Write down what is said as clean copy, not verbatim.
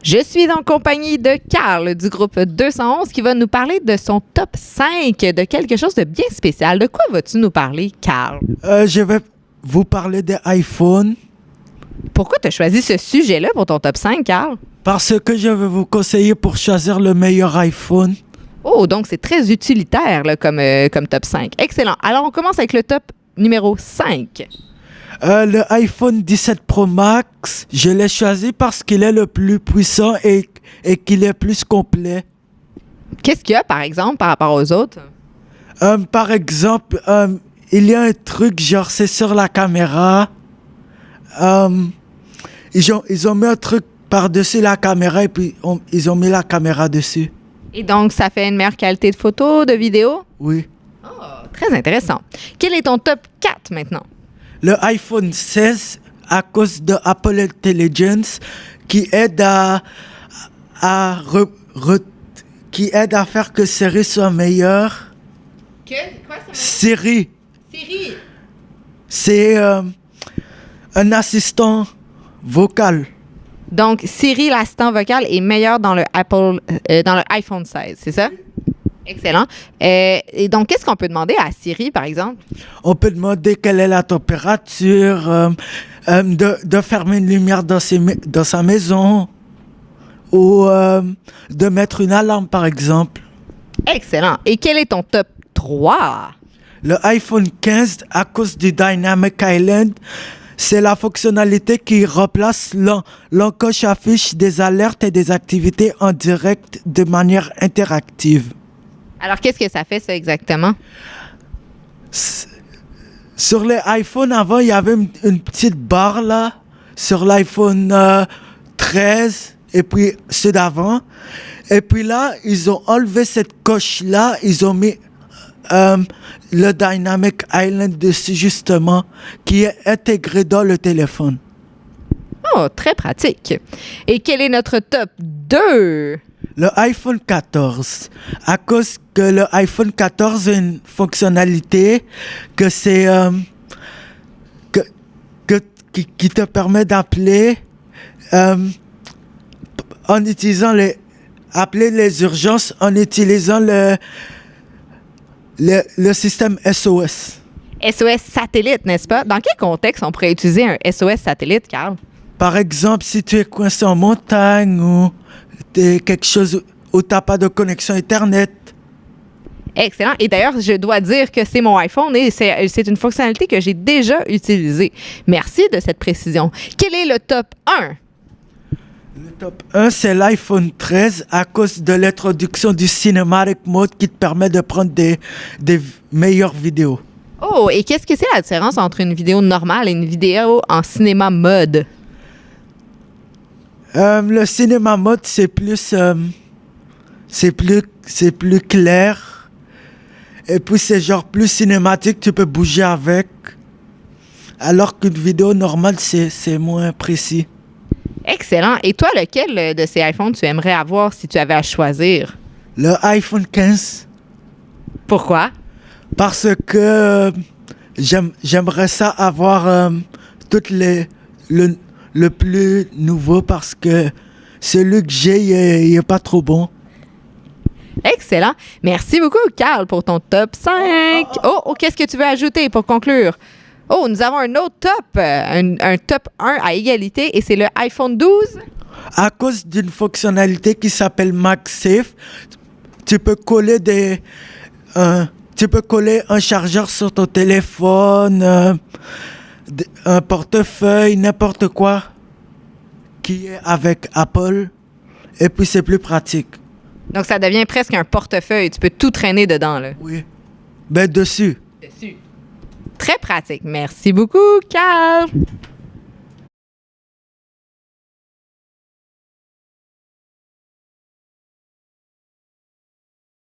Je suis en compagnie de Carl du groupe 211 qui va nous parler de son top 5 de quelque chose de bien spécial. De quoi vas-tu nous parler, Carl? Je vais vous parler des iPhones Pourquoi tu as choisi ce sujet-là pour ton top 5, Carl? parce que je vais vous conseiller pour choisir le meilleur iPhone. Oh, donc c'est très utilitaire là, comme top 5. Excellent. Alors, on commence avec le top numéro 5. Le iPhone 17 Pro Max, je l'ai choisi parce qu'il est le plus puissant et qu'il est plus complet. Qu'est-ce qu'il y a, par exemple, par rapport aux autres? Par exemple, il y a un truc, genre, c'est sur la caméra. Ils ont mis un truc par-dessus la caméra et puis ils ont mis la caméra dessus. Et donc, ça fait une meilleure qualité de photo, de vidéo? Oui. Oh, très intéressant. Quel est ton top 4 maintenant? Le iPhone 16, à cause de Apple Intelligence, qui aide qui aide à faire que Siri soit meilleure. Quoi, Siri, Siri. c'est un assistant vocal. Donc, Siri, l'assistant vocal, est meilleur dans le iPhone 16, c'est ça? Excellent. Et donc, qu'est-ce qu'on peut demander à Siri, par exemple? On peut demander quelle est la température, de fermer une lumière dans sa maison ou de mettre une alarme, par exemple. Excellent. Et quel est ton top 3? Le iPhone 15, à cause du Dynamic Island, c'est la fonctionnalité qui remplace l'encoche affiche des alertes et des activités en direct de manière interactive. Alors, qu'est-ce que ça fait, ça, exactement? Sur les iPhones, avant, il y avait une petite barre là, sur l'iPhone 13 et puis ceux d'avant. Et puis là, ils ont enlevé cette coche-là, ils ont mis le Dynamic Island dessus, justement, qui est intégré dans le téléphone. Oh, très pratique. Et quel est notre top 2? Le iPhone 14, à cause que le iPhone 14 a une fonctionnalité que c'est qui te permet d'appeler en utilisant appeler les urgences en utilisant le système SOS. SOS satellite, n'est-ce pas? Dans quel contexte on pourrait utiliser un SOS satellite, Carl? Par exemple, si tu es coincé en montagne ou t'es quelque chose où tu n'as pas de connexion Internet. Excellent. Et d'ailleurs, je dois dire que c'est mon iPhone et c'est une fonctionnalité que j'ai déjà utilisée. Merci de cette précision. Quel est le top 1? Le top 1, c'est l'iPhone 13 à cause de l'introduction du Cinematic Mode qui te permet de prendre des meilleures vidéos. Oh, et qu'est-ce que c'est la différence entre une vidéo normale et une vidéo en cinéma mode? Le cinéma mode, c'est plus clair. Et puis, c'est genre plus cinématique, tu peux bouger avec. Alors qu'une vidéo normale, c'est moins précis. Excellent. Et toi, lequel de ces iPhones tu aimerais avoir si tu avais à choisir? Le iPhone 15. Pourquoi? Parce que j'aimerais ça avoir le plus nouveau parce que celui que j'ai, il est pas trop bon. Excellent. Merci beaucoup, Carl, pour ton top 5. Oh, qu'est-ce que tu veux ajouter pour conclure? Oh, nous avons un autre top, un top 1 à égalité, et c'est le iPhone 12. À cause d'une fonctionnalité qui s'appelle MagSafe, tu peux coller un chargeur sur ton téléphone, un portefeuille, n'importe quoi qui est avec Apple, et puis c'est plus pratique. Donc, ça devient presque un portefeuille. Tu peux tout traîner dedans, là. Oui. Ben, dessus. Très pratique. Merci beaucoup, Carl.